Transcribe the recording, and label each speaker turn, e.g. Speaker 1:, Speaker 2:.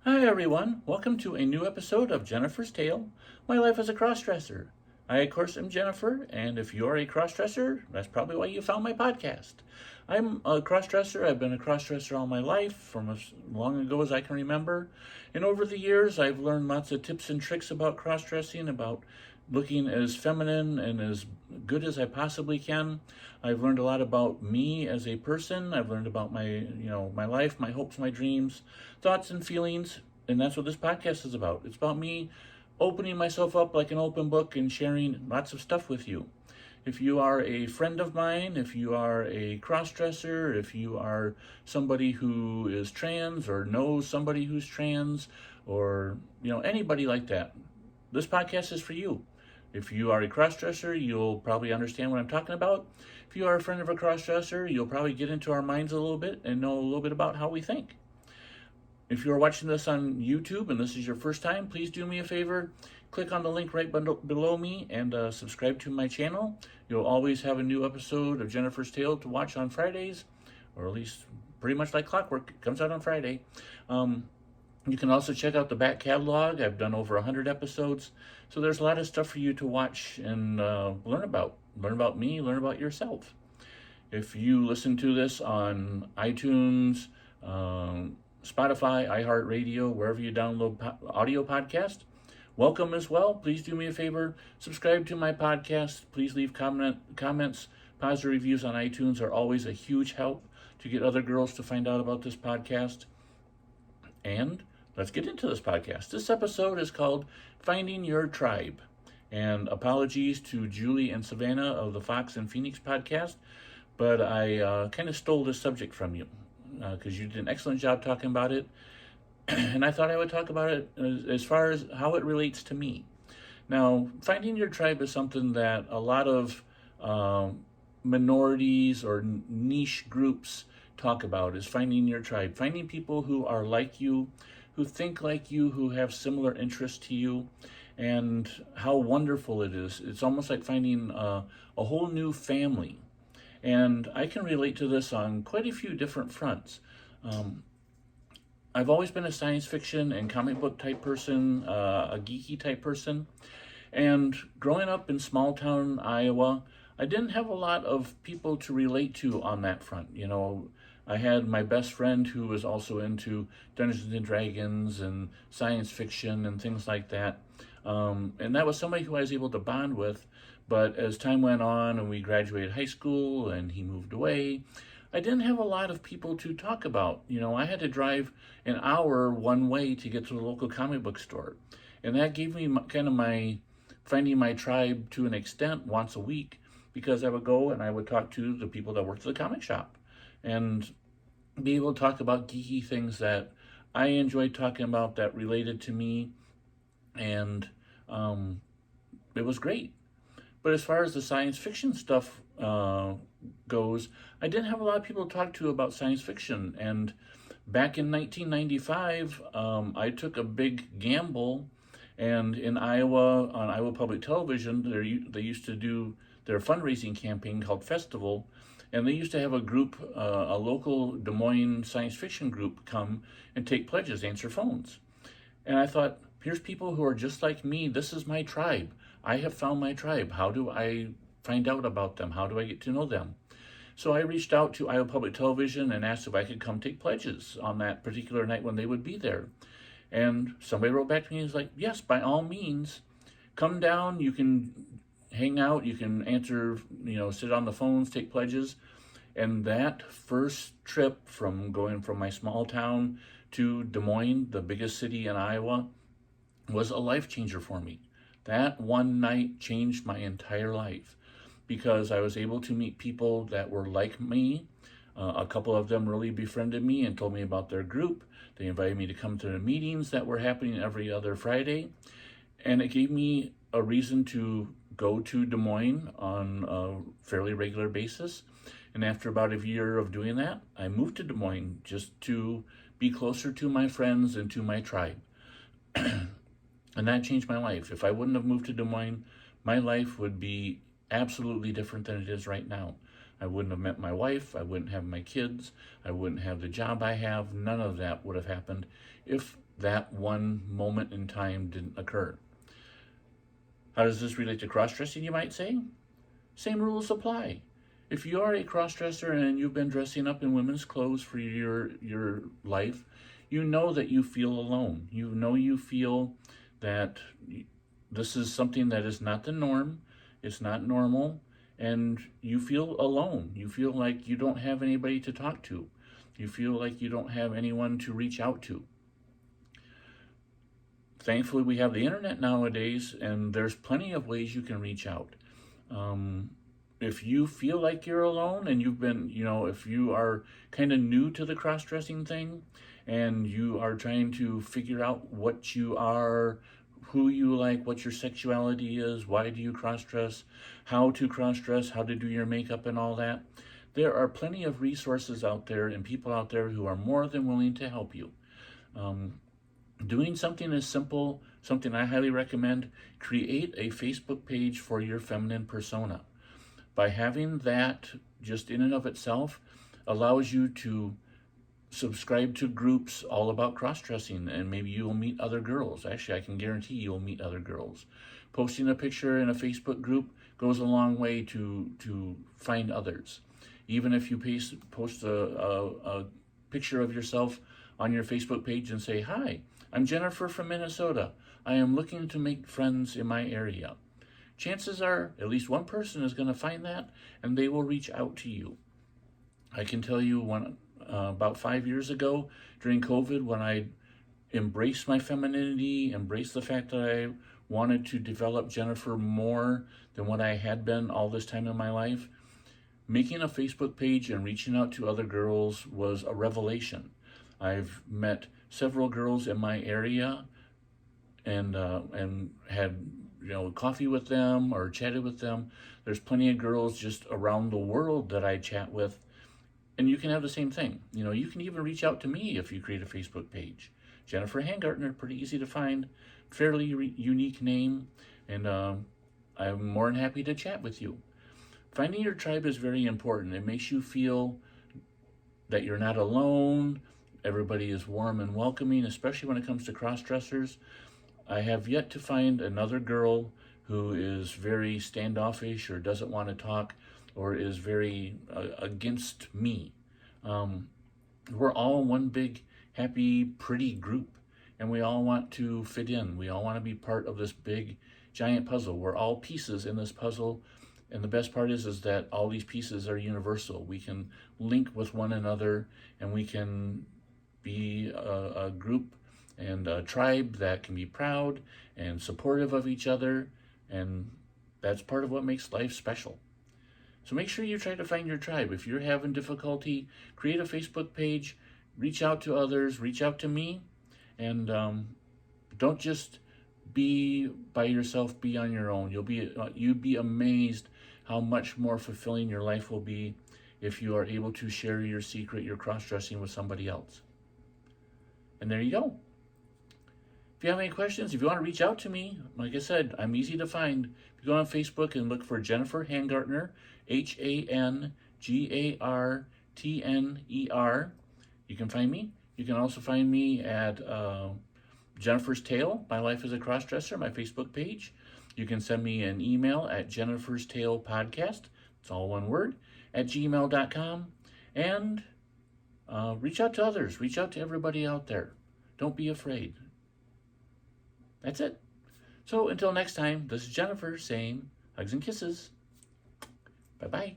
Speaker 1: Hi everyone, welcome to a new episode of Jennifer's Tale, My Life as a Crossdresser. I, of course, am Jennifer, and if you're a crossdresser, that's probably why you found my podcast. I'm a crossdresser. I've been a crossdresser all my life, from as long ago as I can remember. And over the years, I've learned lots of tips and tricks about crossdressing, about looking as feminine and as good as I possibly can. I've learned a lot about me as a person. I've learned about my life, my hopes, my dreams, thoughts and feelings, and that's what this podcast is about. It's about me opening myself up like an open book and sharing lots of stuff with you. If you are a friend of mine, if you are a crossdresser, if you are somebody who is trans or knows somebody who's trans, or anybody like that, this podcast is for you. If you are a crossdresser, you'll probably understand what I'm talking about. If you are a friend of a crossdresser, you'll probably get into our minds a little bit and know a little bit about how we think. If you're watching this on YouTube and this is your first time, please do me a favor. Click on the link right below me and subscribe to my channel. You'll always have a new episode of Jennifer's Tale to watch on Fridays, or at least pretty much like clockwork. It comes out on Friday. You can also check out the back catalog. I've done over 100 episodes. So there's a lot of stuff for you to watch and learn about. Learn about me, learn about yourself. If you listen to this on iTunes, Spotify, iHeartRadio, wherever you download audio podcast, welcome as well. Please do me a favor, subscribe to my podcast. Please leave comments. Positive reviews on iTunes are always a huge help to get other girls to find out about this podcast. And let's get into this podcast. This episode is called Finding Your Tribe. And apologies to Julie and Savannah of the Fox and Phoenix podcast, but I kind of stole this subject from you because you did an excellent job talking about it. And I thought I would talk about it as far as how it relates to me. Now, finding your tribe is something that a lot of minorities or niche groups talk about, is finding your tribe, finding people who are like you, who think like you, who have similar interests to you, and how wonderful it is. It's almost like finding a whole new family. And I can relate to this on quite a few different fronts. I've always been a science fiction and comic book type person, a geeky type person. And growing up in small town Iowa, I didn't have a lot of people to relate to on that front. I had my best friend who was also into Dungeons and Dragons and science fiction and things like that. And that was somebody who I was able to bond with. But as time went on and we graduated high school and he moved away, I didn't have a lot of people to talk about. I had to drive an hour one way to get to the local comic book store. And that gave me kind of my finding my tribe to an extent once a week, because I would go and I would talk to the people that worked at the comic shop and be able to talk about geeky things that I enjoyed talking about that related to me. And it was great. But as far as the science fiction stuff goes, I didn't have a lot of people to talk to about science fiction. And back in 1995, I took a big gamble. And in Iowa, on Iowa Public Television, they used to do their fundraising campaign called Festival. And they used to have a group, a local Des Moines science fiction group, come and take pledges, answer phones. And I thought, here's people who are just like me. This is my tribe. I have found my tribe. How do I find out about them? How do I get to know them? So I reached out to Iowa Public Television and asked if I could come take pledges on that particular night when they would be there. And somebody wrote back to me and was like, yes, by all means, come down. You can hang out. You can answer, sit on the phones, take pledges. And that first trip from going from my small town to Des Moines, the biggest city in Iowa, was a life changer for me. That one night changed my entire life because I was able to meet people that were like me. A couple of them really befriended me and told me about their group. They invited me to come to the meetings that were happening every other Friday. And it gave me a reason to go to Des Moines on a fairly regular basis. And after about a year of doing that, I moved to Des Moines just to be closer to my friends and to my tribe. And that changed my life. If I wouldn't have moved to Des Moines, my life would be absolutely different than it is right now. I wouldn't have met my wife. I wouldn't have my kids. I wouldn't have the job I have. None of that would have happened if that one moment in time didn't occur. How does this relate to cross-dressing, you might say? Same rules apply. If you are a cross-dresser and you've been dressing up in women's clothes for your life, you know that you feel alone. You know you feel that this is something that is not the norm. It's not normal. And you feel alone. You feel like you don't have anybody to talk to. You feel like you don't have anyone to reach out to. Thankfully, we have the internet nowadays, and there's plenty of ways you can reach out. If you feel like you're alone and you've been, if you are kind of new to the cross-dressing thing and you are trying to figure out what you are, who you like, what your sexuality is, why do you cross-dress, how to cross-dress, how to do your makeup and all that, there are plenty of resources out there and people out there who are more than willing to help you. Doing something as simple, something I highly recommend, create a Facebook page for your feminine persona. By having that just in and of itself allows you to subscribe to groups all about cross-dressing, and maybe you will meet other girls. Actually, I can guarantee you'll meet other girls. Posting a picture in a Facebook group goes a long way to find others. Even if you post a picture of yourself on your Facebook page and say, "Hi, I'm Jennifer from Minnesota. I am looking to make friends in my area." Chances are at least one person is going to find that and they will reach out to you. I can tell you about 5 years ago during COVID, when I embraced my femininity, embraced the fact that I wanted to develop Jennifer more than what I had been all this time in my life, making a Facebook page and reaching out to other girls was a revelation. I've met several girls in my area and had coffee with them or chatted with them. There's plenty of girls just around the world that I chat with, and you can have the same thing. You can even reach out to me if you create a Facebook page. Jennifer Hangartner, pretty easy to find, fairly unique name, and I'm more than happy to chat with you. Finding your tribe is very important. It makes you feel that you're not alone. Everybody is warm and welcoming, especially when it comes to cross-dressers. I have yet to find another girl who is very standoffish or doesn't want to talk or is very against me. We're all one big, happy, pretty group, and we all want to fit in. We all want to be part of this big, giant puzzle. We're all pieces in this puzzle, and the best part is that all these pieces are universal. We can link with one another, and we can be a group and a tribe that can be proud and supportive of each other, and that's part of what makes life special. So make sure you try to find your tribe. If you're having difficulty, create a Facebook page, reach out to others, reach out to me, and don't just be by yourself, be on your own. You'd be amazed how much more fulfilling your life will be if you are able to share your secret, your cross-dressing, with somebody else. And there you go. If you have any questions, if you want to reach out to me, like I said, I'm easy to find. If you go on Facebook and look for Jennifer Hangartner, Hangartner, you can find me. You can also find me at Jennifer's Tale, My Life as a Crossdresser, my Facebook page. You can send me an email at Jennifer's Tale Podcast, it's all one word, at gmail.com. And reach out to others. Reach out to everybody out there. Don't be afraid. That's it. So until next time, this is Jennifer saying hugs and kisses. Bye-bye.